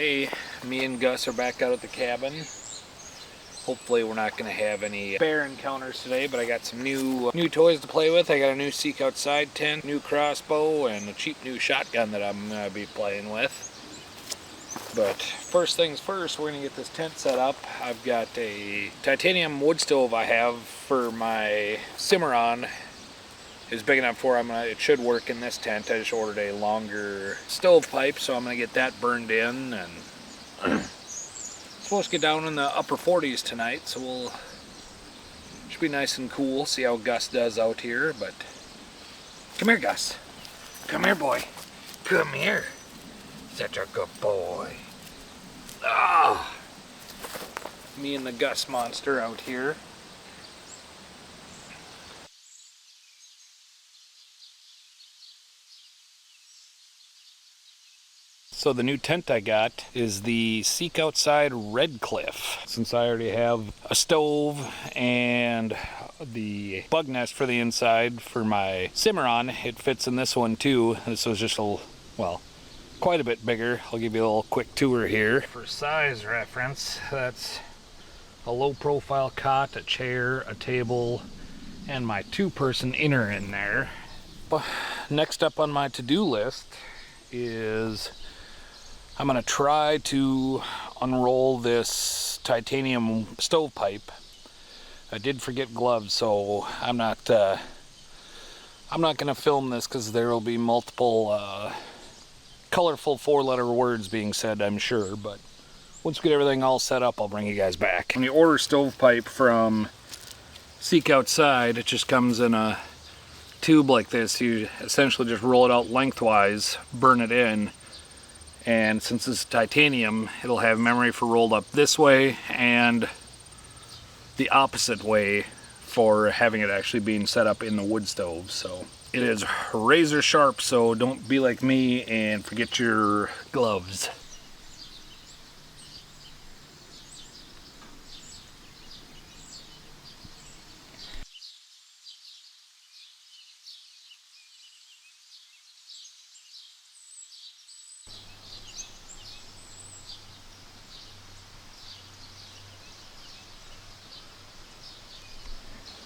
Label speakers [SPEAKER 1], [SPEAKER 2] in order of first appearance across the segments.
[SPEAKER 1] Today, me and Gus are back out at the cabin. Hopefully we're not going to have any bear encounters today, but I got some new toys to play with. I got a new Seek Outside tent, new crossbow, and a cheap new shotgun that I'm going to be playing with. But first things first, we're going to get this tent set up. I've got a titanium wood stove I have for my Cimarron. It's big enough for it should work in this tent. I just ordered a longer stovepipe, so I'm going to get that burned in. And it's supposed to get down in the upper 40s tonight, so should be nice and cool. See how Gus does out here. But come here, Gus. Come here, boy. Come here. Such a good boy. Ah, me and the Gus monster out here. So the new tent I got is the Seek Outside Redcliff. Since I already have a stove and the bug nest for the inside for my Cimarron, it fits in this one too. This was just quite a bit bigger. I'll give you a little quick tour here. For size reference, that's a low profile cot, a chair, a table, and my 2-person inner in there. Next up on my to-do list is I'm going to try to unroll this titanium stovepipe. I did forget gloves, so I'm not going to film this because there will be multiple colorful 4-letter words being said, I'm sure. But once we get everything all set up, I'll bring you guys back. When you order stovepipe from Seek Outside, it just comes in a tube like this. You essentially just roll it out lengthwise, burn it in. And since this is titanium, it'll have memory for rolled up this way and the opposite way for having it actually being set up in the wood stove. So it is razor sharp, so don't be like me and forget your gloves.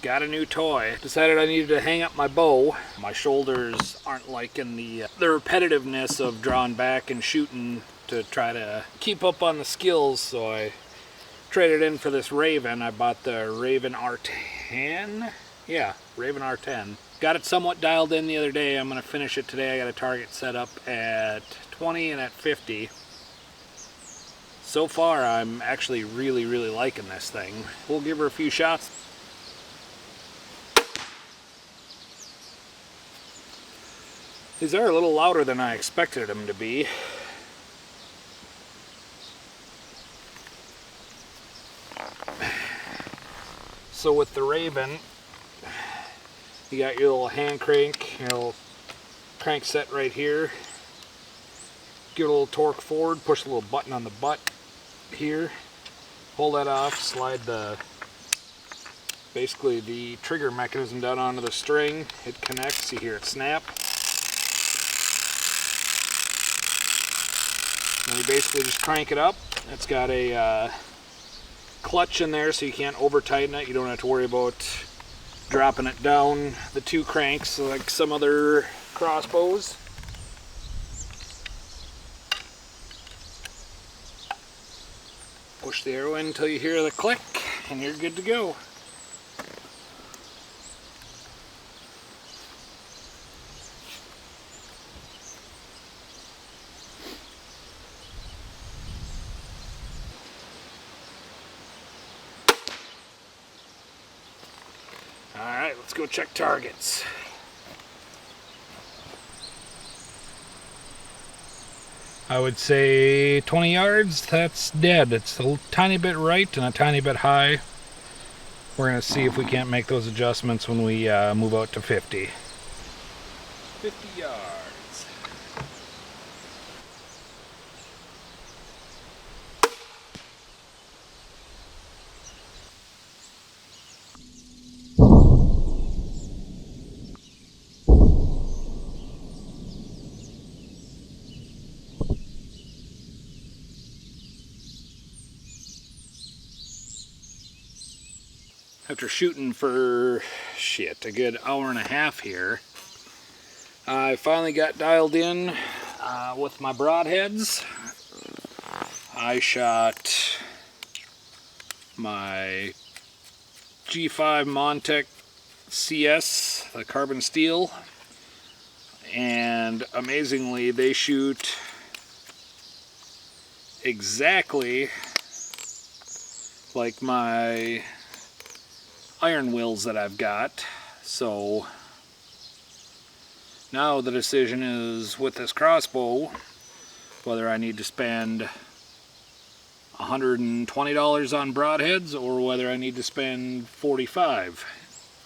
[SPEAKER 1] Got a new toy. Decided I needed to hang up my bow. My shoulders aren't liking the repetitiveness of drawing back and shooting to try to keep up on the skills, so I traded in for this Raven. I bought the Raven R10. Yeah, Raven R10. Got it somewhat dialed in the other day. I'm going to finish it today. I got a target set up at 20 and at 50. So far, I'm actually really liking this thing. We'll give her a few shots. These are a little louder than I expected them to be. So with the Raven, you got your little hand crank, your little crank set right here. Give it a little torque forward, push a little button on the butt here. Hold that off, slide basically the trigger mechanism down onto the string. It connects, you hear it snap. And you basically just crank it up. It's got a clutch in there, so you can't over tighten it. You don't have to worry about dropping it down the 2 cranks like some other crossbows. Push the arrow in until you hear the click, and you're good to go. Alright, let's go check targets. I would say 20 yards, that's dead. It's a tiny bit right and a tiny bit high. We're going to see if we can't make those adjustments when we move out to 50. 50 yards. After shooting for, a good hour and a half here, I finally got dialed in with my broadheads. I shot my G5 Montec CS, the carbon steel, and amazingly they shoot exactly like my iron wills that I've got. So now the decision is with this crossbow whether I need to spend $120 on broadheads or whether I need to spend $45.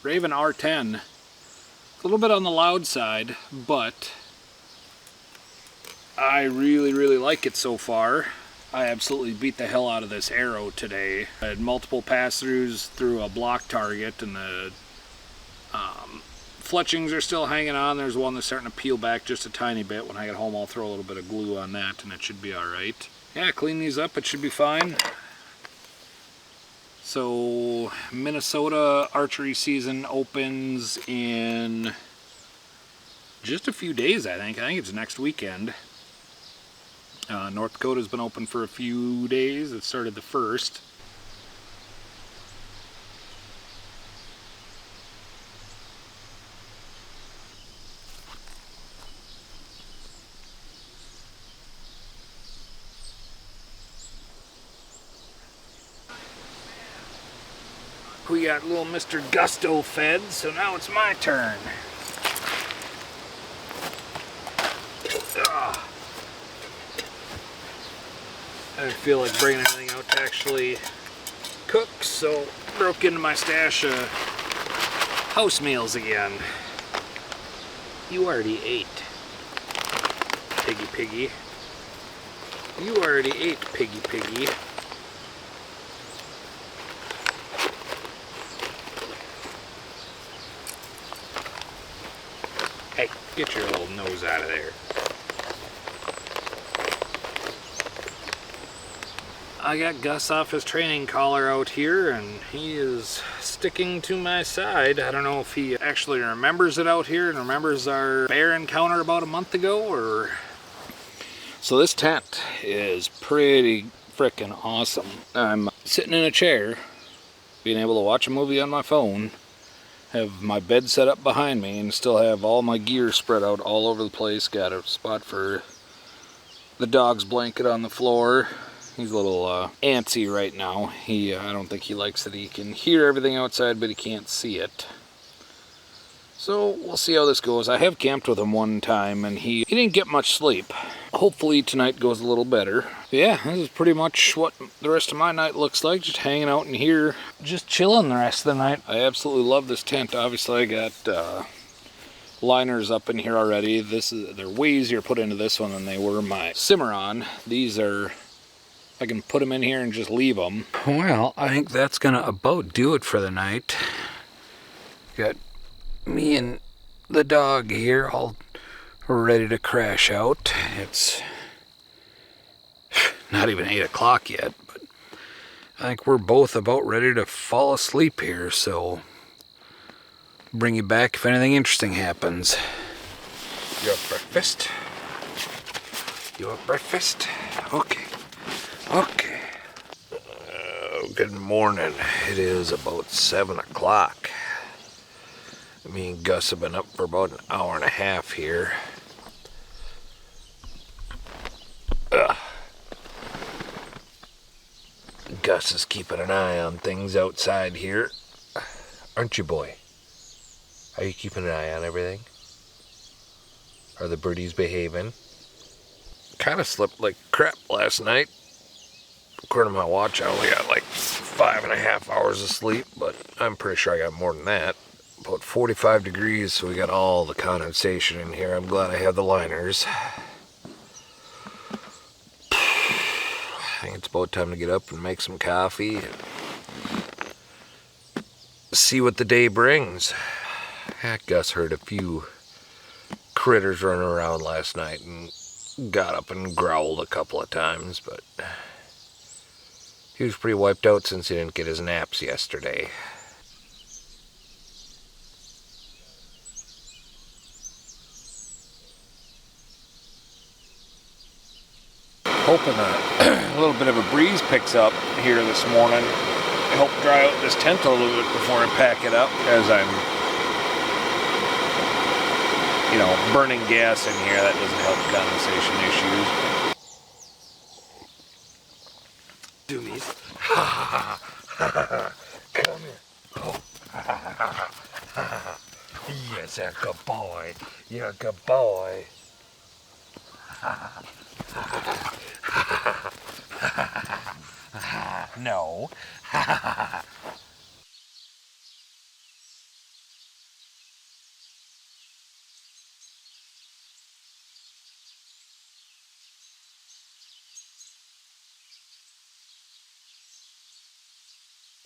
[SPEAKER 1] Raven R10, a little bit on the loud side, but I really like it so far. I absolutely beat the hell out of this arrow today. I had multiple pass-throughs through a block target, and the fletchings are still hanging on. There's one that's starting to peel back just a tiny bit. When I get home, I'll throw a little bit of glue on that, and it should be alright. Yeah, clean these up, it should be fine. So, Minnesota archery season opens in just a few days, I think. I think it's next weekend. North Dakota's been open for a few days. It started the 1st. We got little Mr. Gusto fed, so now it's my turn. Ugh. I didn't feel like bringing anything out to actually cook, so broke into my stash of house meals again. You already ate, piggy. You already ate, piggy. Hey, get your little nose out of there. I got Gus off his training collar out here, and he is sticking to my side. I don't know if he actually remembers it out here and remembers our bear encounter about a month ago, or... So this tent is pretty frickin' awesome. I'm sitting in a chair, being able to watch a movie on my phone, have my bed set up behind me, and still have all my gear spread out all over the place. Got a spot for the dog's blanket on the floor. He's a little antsy right now. I don't think he likes that he can hear everything outside, but he can't see it. So we'll see how this goes. I have camped with him one time, and he didn't get much sleep. Hopefully tonight goes a little better. But yeah, this is pretty much what the rest of my night looks like. Just hanging out in here, just chilling the rest of the night. I absolutely love this tent. Obviously I got liners up in here already. They're way easier to put into this one than they were my Cimarron. These are... I can put them in here and just leave them. Well, I think that's gonna about do it for the night. Got me and the dog here all ready to crash out. It's not even 8 o'clock yet, but I think we're both about ready to fall asleep here, so bring you back if anything interesting happens. Your breakfast? Your breakfast? Okay. Okay. Good morning. It is about 7 o'clock. Me and Gus have been up for about an hour and a half here. Gus is keeping an eye on things outside here. Aren't you, boy? Are you keeping an eye on everything? Are the birdies behaving? Kind of slept like crap last night. According to my watch, I only got like 5.5 hours of sleep, but I'm pretty sure I got more than that. About 45 degrees, so we got all the condensation in here. I'm glad I have the liners. I think it's about time to get up and make some coffee and see what the day brings. Gus heard a few critters running around last night and got up and growled a couple of times, but he was pretty wiped out since he didn't get his naps yesterday. Hoping a little bit of a breeze picks up here this morning. Help dry out this tent a little bit before I pack it up, as I'm, burning gas in here. That doesn't help condensation issues. Doomies. Come here. Oh. Yes, you're a good boy. You're a good boy. No.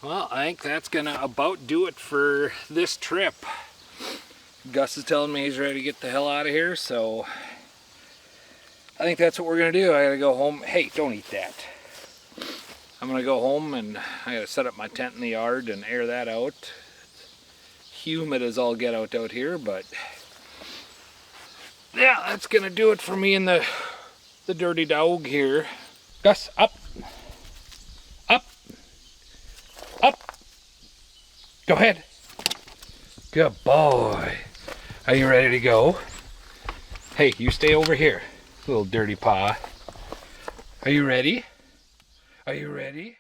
[SPEAKER 1] Well, I think that's gonna about do it for this trip. Gus is telling me he's ready to get the hell out of here, so I think that's what we're gonna do. I gotta go home. Hey, don't eat that. I'm gonna go home and I gotta set up my tent in the yard and air that out. It's humid as all get out here, but yeah, that's gonna do it for me and the dirty dog here. Gus, up. Up. Up. Go ahead. Good boy. Are you ready to go? Hey, you stay over here, little dirty paw. Are you ready? Are you ready?